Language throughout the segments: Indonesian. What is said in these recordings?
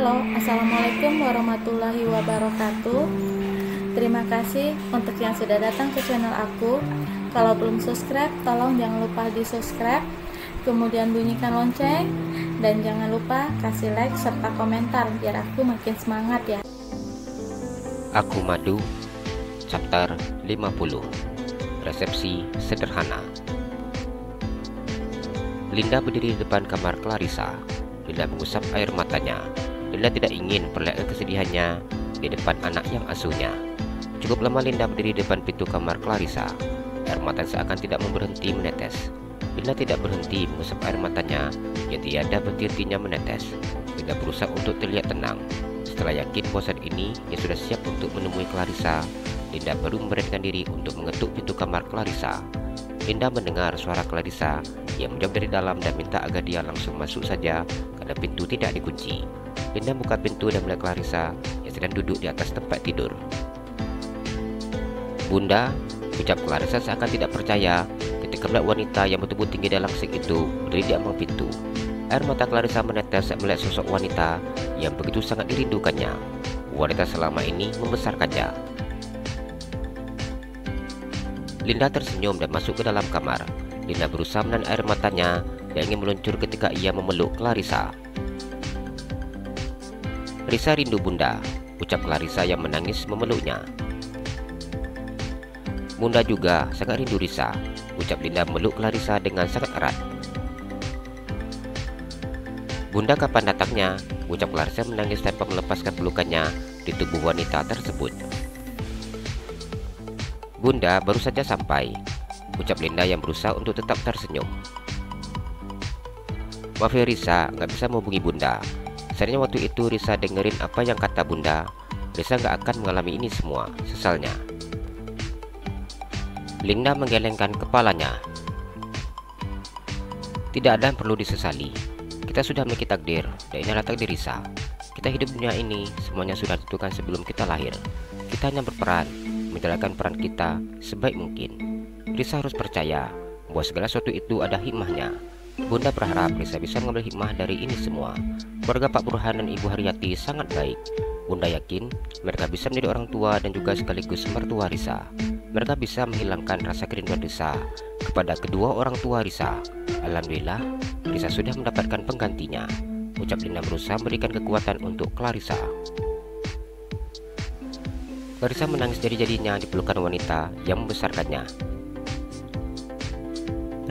Halo, Assalamualaikum warahmatullahi wabarakatuh. Terima kasih untuk yang sudah datang ke channel aku. Kalau belum subscribe, tolong jangan lupa di subscribe, kemudian bunyikan lonceng, dan jangan lupa kasih like serta komentar biar aku makin semangat ya. Aku Madu, chapter 50. Resepsi sederhana. Linda berdiri di depan kamar Clarissa. Linda mengusap air matanya. Linda tidak ingin perlihatkan kesedihannya di depan anak yang asuhnya. Cukup lama Linda berdiri di depan pintu kamar Clarissa. Air mata seakan tidak berhenti menetes. Linda tidak berhenti mengusap air matanya yang tiada berhenti-hentinya menetes. Linda berusaha untuk terlihat tenang. Setelah yakin bahwa saat ini dia sudah siap untuk menemui Clarissa, Linda baru memberanikan diri untuk mengetuk pintu kamar Clarissa. Linda mendengar suara Clarissa yang menjawab dari dalam dan minta agar dia langsung masuk saja karena pintu tidak dikunci. Linda buka pintu dan melihat Clarissa yang sedang duduk di atas tempat tidur. "Bunda," ucap Clarissa seakan tidak percaya ketika melihat wanita yang bertubuh tinggi dan langsing itu berdiri di ambang pintu. Air mata Clarissa menetes saat melihat sosok wanita yang begitu sangat dirindukannya. Wanita selama ini membesarkannya. Linda tersenyum dan masuk ke dalam kamar. Linda berusaha menahan air matanya yang ingin meluncur ketika ia memeluk Clarissa. "Risa rindu Bunda," ucap Clarissa yang menangis memeluknya. "Bunda juga sangat rindu Risa," ucap Linda memeluk Clarissa dengan sangat erat. "Bunda kapan datangnya?" ucap Clarissa menangis tanpa melepaskan pelukannya di tubuh wanita tersebut. "Bunda baru saja sampai," ucap Linda yang berusaha untuk tetap tersenyum. "Maaf ya Risa, nggak bisa menghubungi Bunda. Seandainya waktu itu Risa dengerin apa yang kata Bunda, Risa nggak akan mengalami ini semua," sesalnya. Linda menggelengkan kepalanya. "Tidak ada yang perlu disesali. Kita sudah memiliki takdir, dan inilah takdir Risa. Kita hidup di dunia ini, semuanya sudah ditentukan sebelum kita lahir. Kita hanya berperan, menjalankan peran kita sebaik mungkin. Risa harus percaya bahwa segala sesuatu itu ada hikmahnya. Bunda berharap Risa bisa mengambil hikmah dari ini semua. Keluarga Pak Burhan dan Ibu Haryati sangat baik. Bunda yakin mereka bisa menjadi orang tua dan juga sekaligus mertua Risa. Mereka bisa menghilangkan rasa kerinduan Risa kepada kedua orang tua Risa. Alhamdulillah, Risa sudah mendapatkan penggantinya," ucap Linda berusaha memberikan kekuatan untuk Clarissa. Clarissa menangis jadi-jadinya di pelukan wanita yang membesarkannya.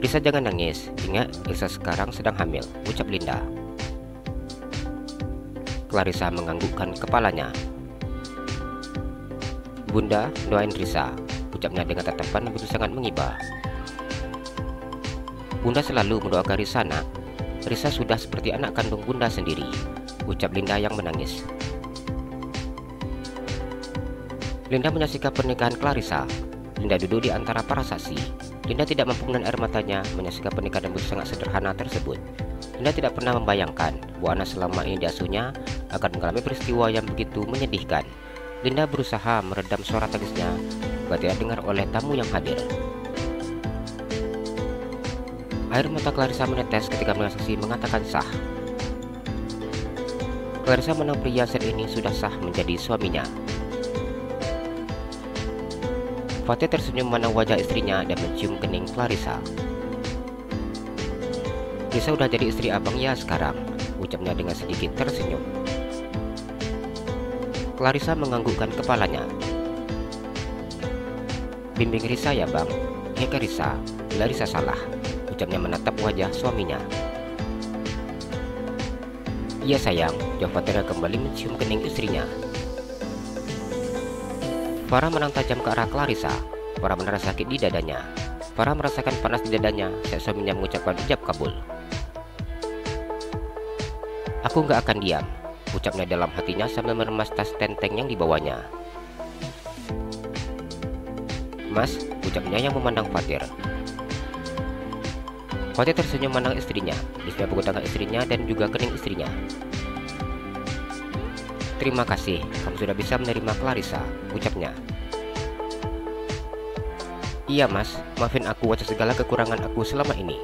"Risa jangan nangis, ingat Risa sekarang sedang hamil," ucap Linda. Clarissa menganggukkan kepalanya. "Bunda, doain Risa," ucapnya dengan tatapan yang begitu sangat mengiba. "Bunda selalu mendoakan Risa, nak. Risa sudah seperti anak kandung Bunda sendiri," ucap Linda yang menangis. Linda menyaksikan pernikahan Clarissa. Linda duduk di antara para saksi. Linda tidak mampu menahan air matanya menyaksikan pernikahan yang sangat sederhana tersebut. Linda tidak pernah membayangkan bahwa anak selama ini diasuhnya akan mengalami peristiwa yang begitu menyedihkan. Linda berusaha meredam suara tangisnya agar tidak dengar oleh tamu yang hadir. Air mata Clarissa menetes ketika mendengar saksi mengatakan sah. Clarissa menang pria saat ini sudah sah menjadi suaminya. Fatih tersenyum memandang wajah istrinya dan mencium kening Clarissa. "Risa udah jadi istri abang ya sekarang," ucapnya dengan sedikit tersenyum. Clarissa menganggukkan kepalanya. "Bimbing Risa ya bang." "Ya ke Risa, bila Risa salah," ucapnya menatap wajah suaminya. "Iya sayang," jawab Fatih kembali mencium kening istrinya. Farah menang tajam ke arah Clarissa. Farah merasa sakit di dadanya. Farah merasakan panas di dadanya saat suaminya mengucapkan ijab kabul. "Aku nggak akan diam," ucapnya dalam hatinya sambil meremas tas tenteng yang dibawanya. "Mas," ucapnya yang memandang Fatir. Fatir tersenyum memandang istrinya. Istrinya pukul tangan istrinya dan juga kening istrinya. "Terima kasih, kamu sudah bisa menerima Clarissa," ucapnya. "Iya mas, maafin aku atas segala kekurangan aku selama ini,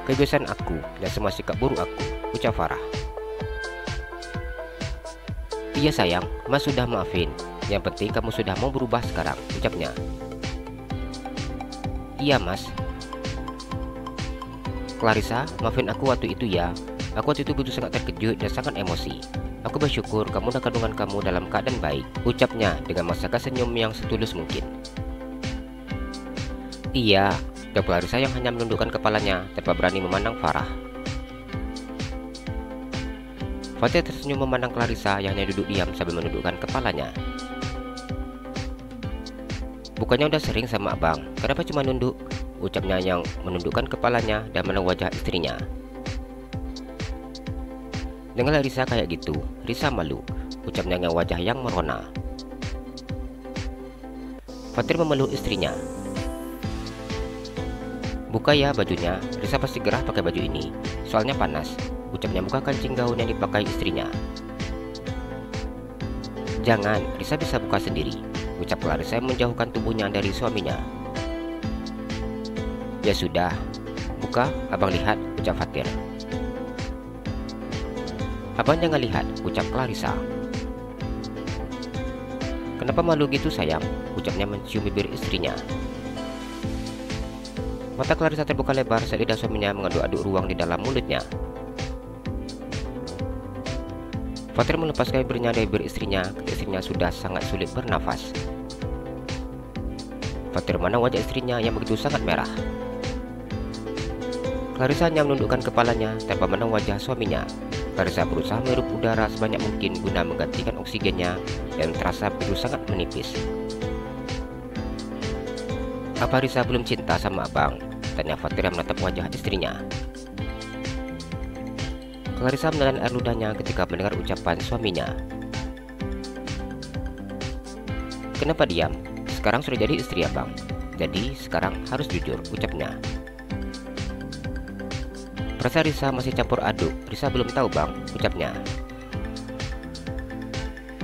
kebiasaan aku dan semua sikap buruk aku," ucap Farah. Iya sayang, Mas sudah maafin. Yang penting kamu sudah mau berubah sekarang, ucapnya. Iya Mas. Clarissa, maafin aku waktu itu ya. Aku waktu itu begitu sangat terkejut dan sangat emosi. Aku bersyukur kamu dan kandungan kamu dalam keadaan baik, ucapnya dengan memasangkan senyum yang setulus mungkin. Iya, jawab Clarissa yang hanya menundukkan kepalanya tanpa berani memandang Farah. Fatir tersenyum memandang Clarissa yang hanya duduk diam sambil menundukkan kepalanya. Bukannya udah sering sama abang, kenapa cuma nunduk? Ucapnya yang menundukkan kepalanya dan memandang wajah istrinya. Dengarlah Risa kayak gitu, Risa malu, ucapnya dengan wajah yang merona. Fatir memeluk istrinya. Buka ya bajunya, Risa pasti gerah pakai baju ini, soalnya panas, ucapnya buka kancing gaun yang dipakai istrinya. Jangan, Risa bisa buka sendiri, ucap Clarissa menjauhkan tubuhnya dari suaminya. Ya sudah, buka, abang lihat, ucap Fatir. Abang jangan lihat, ucap Clarissa. Kenapa malu gitu sayang, ucapnya mencium bibir istrinya. Mata Clarissa terbuka lebar saat lidah suaminya mengaduk-aduk ruang di dalam mulutnya. Fatir melepaskan bibirnya dari bibir istrinya ketika istrinya sudah sangat sulit bernafas. Fatir memandang wajah istrinya yang begitu sangat merah. Clarissa hanya menundukkan kepalanya tanpa memandang wajah suaminya. Clarissa berusaha menghirup udara sebanyak mungkin guna menggantikan oksigennya yang terasa begitu sangat menipis. Apa Risa belum cinta sama abang? Tanya Fatir yang menatap wajah istrinya. Clarissa menelan air ludahnya ketika mendengar ucapan suaminya. Kenapa diam? Sekarang sudah jadi istri abang. Jadi sekarang harus jujur, ucapnya. Perasa Risa masih campur aduk. Risa belum tahu bang, ucapnya.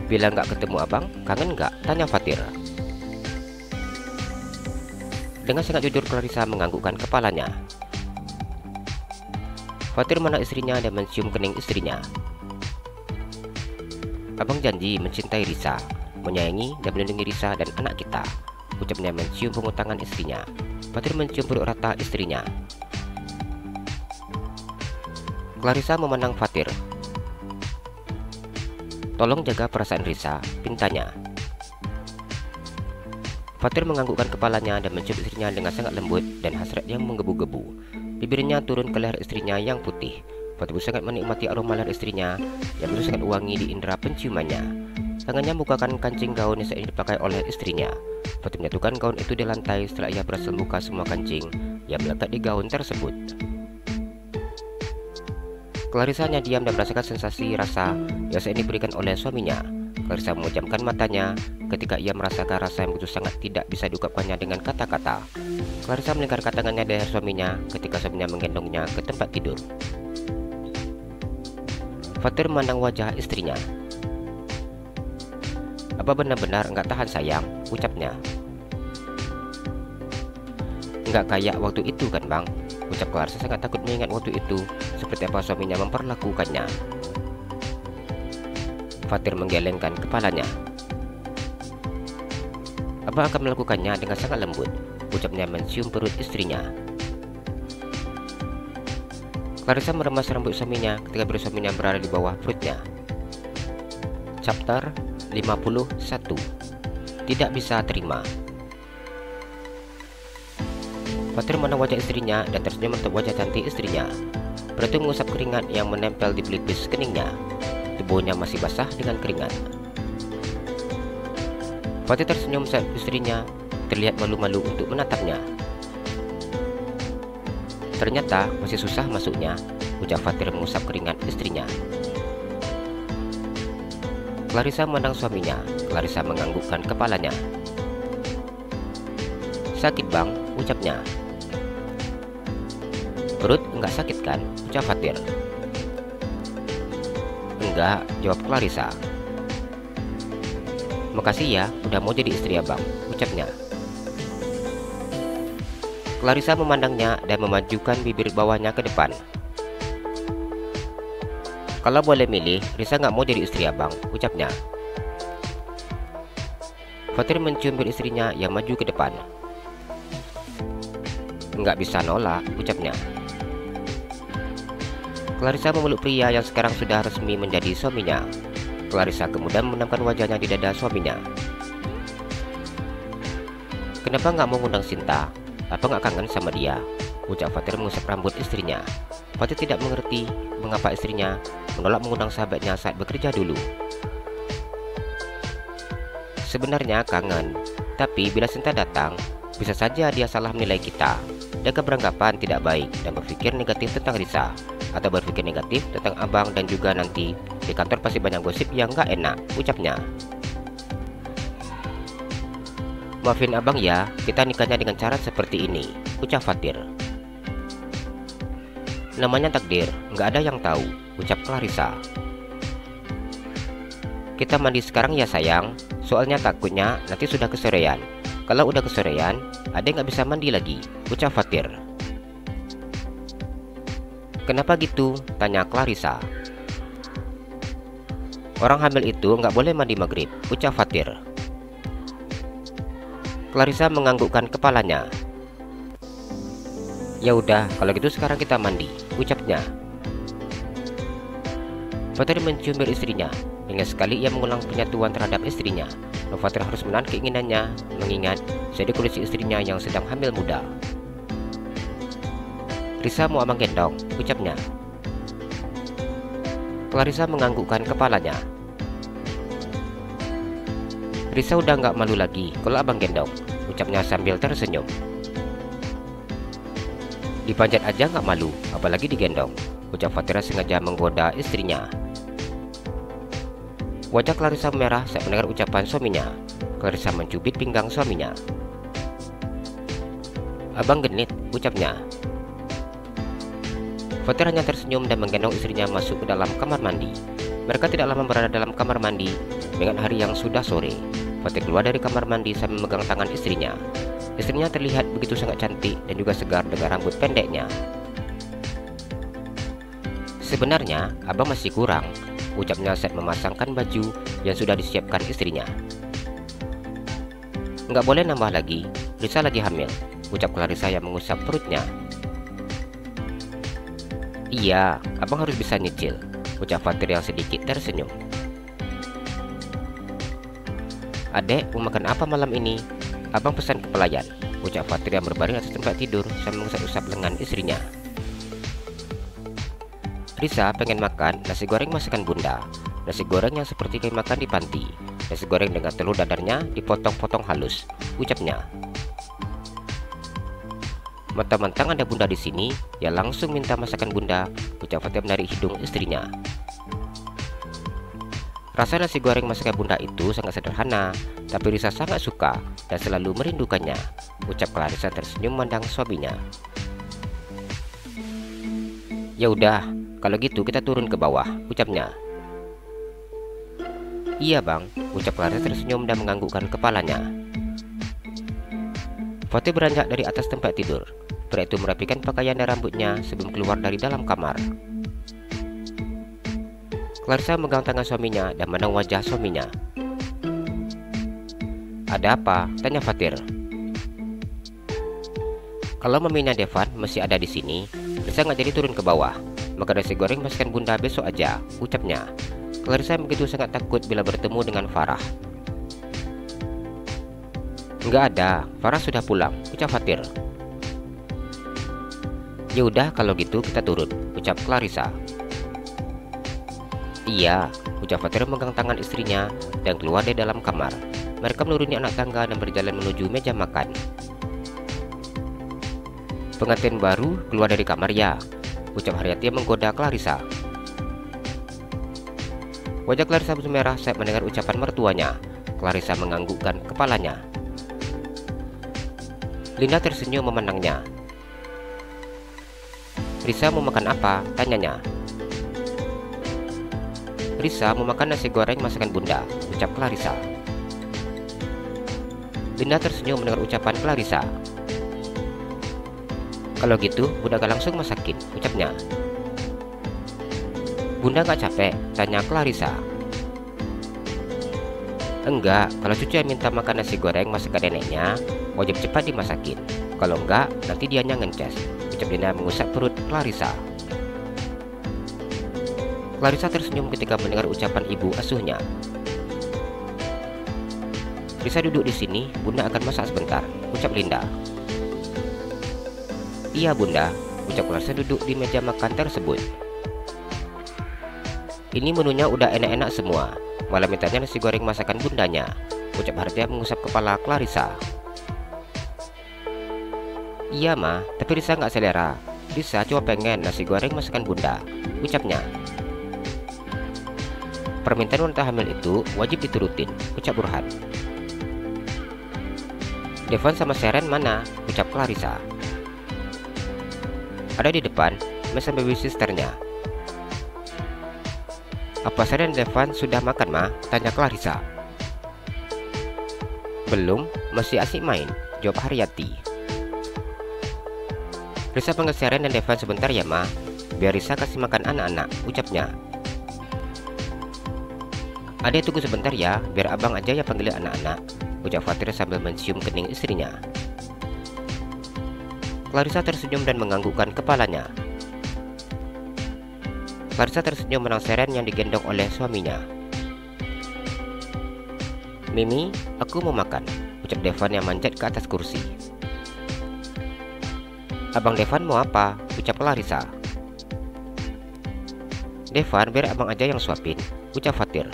Bila nggak ketemu abang, kangen nggak? Tanya Fatir. Dengan sangat jujur Clarissa menganggukkan kepalanya. Fatir memandang istrinya dan mencium kening istrinya. Abang janji mencintai Risa, menyayangi dan melindungi Risa dan anak kita, ucapnya mencium punggung tangan istrinya. Fatir mencium perut rata istrinya. Clarissa memandang Fatir. Tolong jaga perasaan Risa, pintanya. Fatir menganggukkan kepalanya dan mencium istrinya dengan sangat lembut dan hasrat yang menggebu-gebu. Bibirnya turun ke leher istrinya yang putih. Fatir sangat menikmati aroma leher istrinya yang begitu sangat wangi di indera penciumannya. Tangannya membukakan kancing gaun yang saat ini dipakai oleh istrinya. Fatir menyatukan gaun itu di lantai setelah ia berhasil membuka semua kancing yang melekat di gaun tersebut. Clarissa hanya diam dan merasakan sensasi rasa yang saat ini diberikan oleh suaminya. Clarissa memejamkan matanya ketika ia merasakan rasa yang begitu sangat tidak bisa diungkapkannya dengan kata-kata. Clarissa melingkarkan tangannya di leher suaminya ketika suaminya menggendongnya ke tempat tidur. Fatir memandang wajah istrinya. Apa benar-benar enggak tahan sayang, ucapnya. Enggak kayak waktu itu kan bang, ucap Clarissa sangat takut mengingat waktu itu seperti apa suaminya memperlakukannya. Fatir menggelengkan kepalanya. Abang akan melakukannya dengan sangat lembut, ucapnya mencium perut istrinya. Clarissa meremas rambut suaminya ketika bibir suaminya berada di bawah perutnya. Chapter 51. Tidak bisa terima. Fatir memandang wajah istrinya dan tersenyum untuk wajah cantik istrinya. Beratu mengusap keringat yang menempel di pelipis keningnya. Tubuhnya masih basah dengan keringat. Fatir tersenyum saat istrinya terlihat malu-malu untuk menatapnya. Ternyata masih susah masuknya, ucap Fatir mengusap keringat istrinya. Clarissa memandang suaminya. Clarissa menganggukkan kepalanya. Sakit bang, ucapnya. Perut enggak sakit kan, ucap Fatir. Enggak, jawab Clarissa. Makasih ya, udah mau jadi istri abang, ucapnya. Clarissa memandangnya dan memajukan bibir bawahnya ke depan. Kalau boleh milih, Risa nggak mau jadi istri abang, ucapnya. Fatir mencium istrinya yang maju ke depan. Nggak bisa nolak, ucapnya. Clarissa memeluk pria yang sekarang sudah resmi menjadi suaminya. Clarissa kemudian menempelkan wajahnya di dada suaminya. Kenapa nggak mau ngundang Sinta? Apa nggak kangen sama dia? Ucap Fatir mengusap rambut istrinya. Fatir tidak mengerti mengapa istrinya menolak mengundang sahabatnya saat bekerja dulu. Sebenarnya kangen, tapi bila Sinta datang, bisa saja dia salah menilai kita. Dia beranggapan tidak baik dan berpikir negatif tentang Risa, atau berpikir negatif tentang abang, dan juga nanti di kantor pasti banyak gosip yang nggak enak, ucapnya. Maafin abang ya, kita nikahnya dengan cara seperti ini, ucap Fatir. Namanya takdir, nggak ada yang tahu, ucap Clarissa. Kita mandi sekarang ya sayang, soalnya takutnya nanti sudah kesorean. Kalau udah kesorean, adek nggak bisa mandi lagi, ucap Fatir. Kenapa gitu? Tanya Clarissa. Orang hamil itu nggak boleh mandi maghrib, ucap Fatir. Clarissa menganggukkan kepalanya. Ya udah, kalau gitu sekarang kita mandi, ucapnya. Fatir mencium istrinya. Ingat sekali ia mengulang penyatuan terhadap istrinya. Fatir harus menahan keinginannya, mengingat jadi kondisi istrinya yang sedang hamil muda. Risa mau abang gendong, ucapnya. Clarissa menganggukkan kepalanya. Risa udah nggak malu lagi kalau abang gendong, ucapnya sambil tersenyum. Dipanjat aja nggak malu, apalagi digendong, ucap Fatir sengaja menggoda istrinya. Wajah Clarissa merah saat mendengar ucapan suaminya. Clarissa mencubit pinggang suaminya. Abang genit, ucapnya. Fatir hanya tersenyum dan menggendong istrinya masuk ke dalam kamar mandi. Mereka tidak lama berada dalam kamar mandi, mengingat hari yang sudah sore. Fatir keluar dari kamar mandi sambil memegang tangan istrinya. Istrinya terlihat begitu sangat cantik dan juga segar dengan rambut pendeknya. Sebenarnya, abang masih kurang, ucapnya saat memasangkan baju yang sudah disiapkan istrinya. Nggak boleh nambah lagi, Risa lagi hamil, ucap Clarissa yang mengusap perutnya. Iya, abang harus bisa nyicil, ucap Fatir yang sedikit tersenyum. Adek, mau makan apa malam ini? Abang pesan ke pelayan, ucap Fatir yang berbaring atas tempat tidur sambil mengusap-usap lengan istrinya. Risa pengen makan nasi goreng masakan bunda. Nasi goreng yang seperti kayak makan di panti. Nasi goreng dengan telur dadarnya dipotong-potong halus, ucapnya. Mentang-mentang ada bunda di sini, ya langsung minta masakan bunda, ucap Fatir menarik hidung istrinya. Rasa nasi goreng masakan bunda itu sangat sederhana, tapi Risa sangat suka dan selalu merindukannya, ucap Clarissa tersenyum memandang suaminya. Ya udah, kalau gitu kita turun ke bawah, ucapnya. Iya bang, ucap Clarissa tersenyum dan menganggukkan kepalanya. Fatir beranjak dari atas tempat tidur. Pria itu merapikan pakaian dan rambutnya sebelum keluar dari dalam kamar. Clarissa memegang tangan suaminya dan memandang wajah suaminya. Ada apa? Tanya Fatir. Kalau maminya Devan masih ada di sini, Risa nggak jadi turun ke bawah. Maka nasi goreng masakan bunda besok aja, ucapnya. Clarissa begitu sangat takut bila bertemu dengan Farah. Nggak ada, Farah sudah pulang, ucap Fatir. Ya udah kalau gitu kita turun, ucap Clarissa. Iya, ucap Fatir memegang tangan istrinya dan keluar dari dalam kamar. Mereka menuruni anak tangga dan berjalan menuju meja makan. Pengantin baru keluar dari kamar ya, ucap Haryati menggoda Clarissa. Wajah Clarissa merah saat mendengar ucapan mertuanya. Clarissa menganggukkan kepalanya. Linda tersenyum memandangnya. Risa mau makan apa? Tanyanya. Risa mau makan nasi goreng masakan bunda, ucap Clarissa. Linda tersenyum mendengar ucapan Clarissa. Kalau gitu, bunda akan langsung masakin, ucapnya. Bunda gak capek? Tanya Clarissa. Enggak, kalau cucu yang minta makan nasi goreng masakan neneknya, wajib cepat dimasakin. Kalau enggak, nanti dianya ngences, ucap Linda mengusap perut Clarissa. Clarissa tersenyum ketika mendengar ucapan ibu asuhnya. Bisa duduk di sini, Bunda akan masak sebentar, ucap Linda. Iya Bunda, ucap Clarissa duduk di meja makan tersebut. Ini menunya udah enak-enak semua, malah mintanya nasi goreng masakan bundanya, ucap Harja mengusap kepala Clarissa. Iya Ma, tapi Risa nggak selera. Risa cuma pengen nasi goreng masakan Bunda, ucapnya. Permintaan wanita hamil itu wajib diturutin, ucap Burhan. Devon sama Seren mana? Ucap Clarissa. Ada di depan, meja baby sisternya. Apa Seren dan Devon sudah makan Ma? Tanya Clarissa. Belum, masih asik main, jawab Haryati. Risa panggil Seren dan Devon sebentar ya Ma, biar Risa kasih makan anak-anak, ucapnya. Adek tunggu sebentar ya, biar abang aja yang panggil anak-anak, ucap Fatir sambil mencium kening istrinya. Clarissa tersenyum dan menganggukkan kepalanya. Clarissa tersenyum menang Seren yang digendong oleh suaminya. Mimi, aku mau makan, ucap Devon yang manjat ke atas kursi. Abang Devon mau apa? Ucap Clarissa. Devon, biar abang aja yang suapin, ucap Fatir.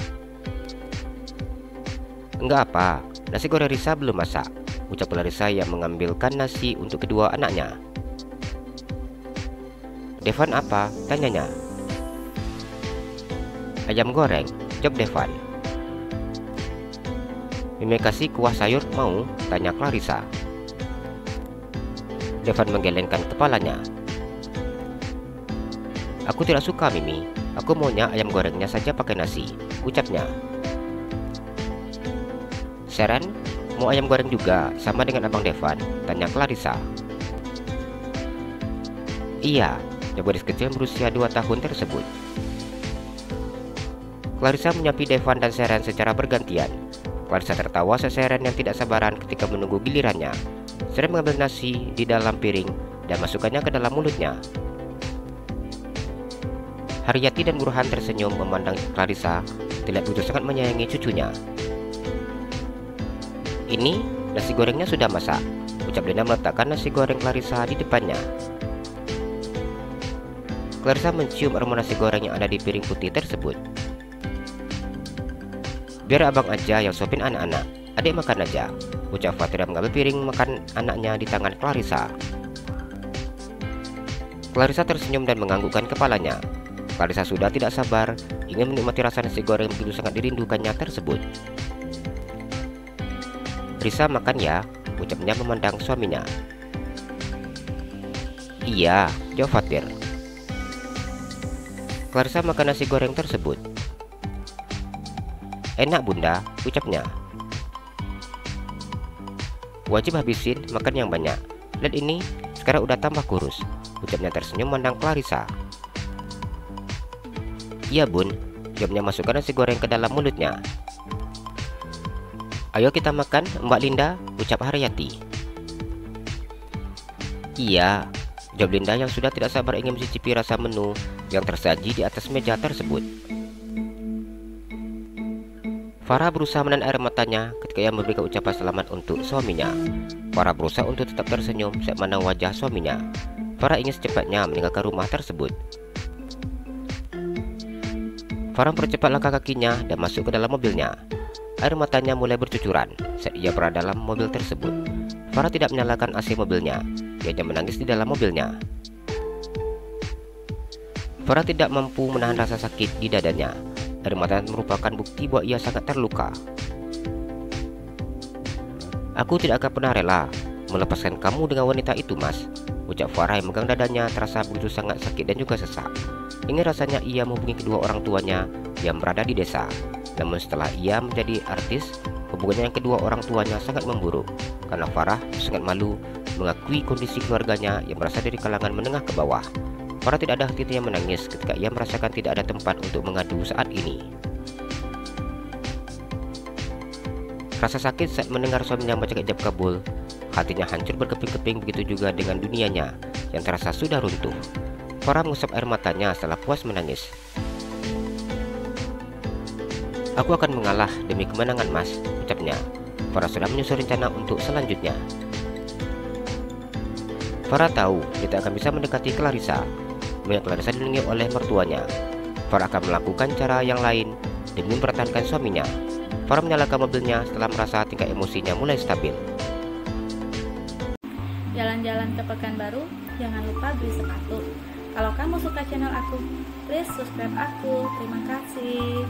Enggak apa, nasi goreng Risa belum masak, ucap Clarissa yang mengambilkan nasi untuk kedua anaknya. Devon apa? Tanyanya. Ayam goreng, jawab Devon. Mimi kasih kuah sayur mau? Tanya Clarissa. Devon menggelengkan kepalanya. Aku tidak suka Mimi, aku maunya ayam gorengnya saja pakai nasi, ucapnya. Seren, mau ayam goreng juga sama dengan abang Devon? Tanya Clarissa. Iya, jawab gadis kecil berusia 2 tahun tersebut. Clarissa menyapi Devon dan Seren secara bergantian. Clarissa tertawa seseren yang tidak sabaran ketika menunggu gilirannya. Seren mengambil nasi di dalam piring dan masukkannya ke dalam mulutnya. Haryati dan Burhan tersenyum memandang Clarissa, terlihat begitu sangat menyayangi cucunya. Ini nasi gorengnya sudah masak, ucap Linda meletakkan nasi goreng Clarissa di depannya. Clarissa mencium aroma nasi goreng yang ada di piring putih tersebut. Biar abang aja yang suapin anak-anak, adik makan aja, ucap Fatir mengambil piring makan anaknya di tangan Clarissa. Clarissa tersenyum dan menganggukkan kepalanya. Clarissa sudah tidak sabar ingin menikmati rasa nasi goreng begitu sangat dirindukannya tersebut. Risa makan ya, ucapnya memandang suaminya. Iya, jawab Fatir. Clarissa makan nasi goreng tersebut. Enak Bunda, ucapnya. Wajib habisin makan yang banyak. Lihat ini, sekarang udah tambah kurus, ucapnya tersenyum memandang Clarissa. Iya Bun, jawabnya masukkan nasi goreng ke dalam mulutnya. Ayo kita makan Mbak Linda, ucap Haryati. Iya, jawab Linda yang sudah tidak sabar ingin mencicipi rasa menu yang tersaji di atas meja tersebut. Farah berusaha menahan air matanya ketika ia memberikan ucapan selamat untuk suaminya. Farah berusaha untuk tetap tersenyum saat memandang wajah suaminya. Farah ingin secepatnya meninggalkan rumah tersebut. Farah mempercepat langkah kakinya dan masuk ke dalam mobilnya. Air matanya mulai bercucuran saat ia berada dalam mobil tersebut. Farah tidak menyalakan AC mobilnya. Ia hanya menangis di dalam mobilnya. Farah tidak mampu menahan rasa sakit di dadanya. Air mata merupakan bukti bahwa ia sangat terluka. Aku tidak akan pernah rela melepaskan kamu dengan wanita itu, Mas, ucap Farah yang memegang dadanya terasa begitu sangat sakit dan juga sesak. Ingin rasanya ia menghubungi kedua orang tuanya yang berada di desa. Namun setelah ia menjadi artis, hubungannya yang kedua orang tuanya sangat memburuk karena Farah sangat malu mengakui kondisi keluarganya yang berasal dari kalangan menengah ke bawah. Farah tidak ada henti-hentinya menangis ketika ia merasakan tidak ada tempat untuk mengadu saat ini. Rasa sakit saat mendengar suaminya membaca ijab kabul, hatinya hancur berkeping-keping, begitu juga dengan dunianya yang terasa sudah runtuh. Farah mengusap air matanya setelah puas menangis. "Aku akan mengalah demi kemenangan Mas," ucapnya. Farah sudah menyusun rencana untuk selanjutnya. Farah tahu dia tak akan bisa mendekati Clarissa. Mengingat Clarissa dilindungi oleh mertuanya, Farah akan melakukan cara yang lain demi mempertahankan suaminya. Farah menyalakan mobilnya setelah merasa tingkat emosinya mulai stabil. Jalan-jalan ke Pekanbaru, jangan lupa beli sepatu. Kalau kamu suka channel aku, please subscribe aku. Terima kasih.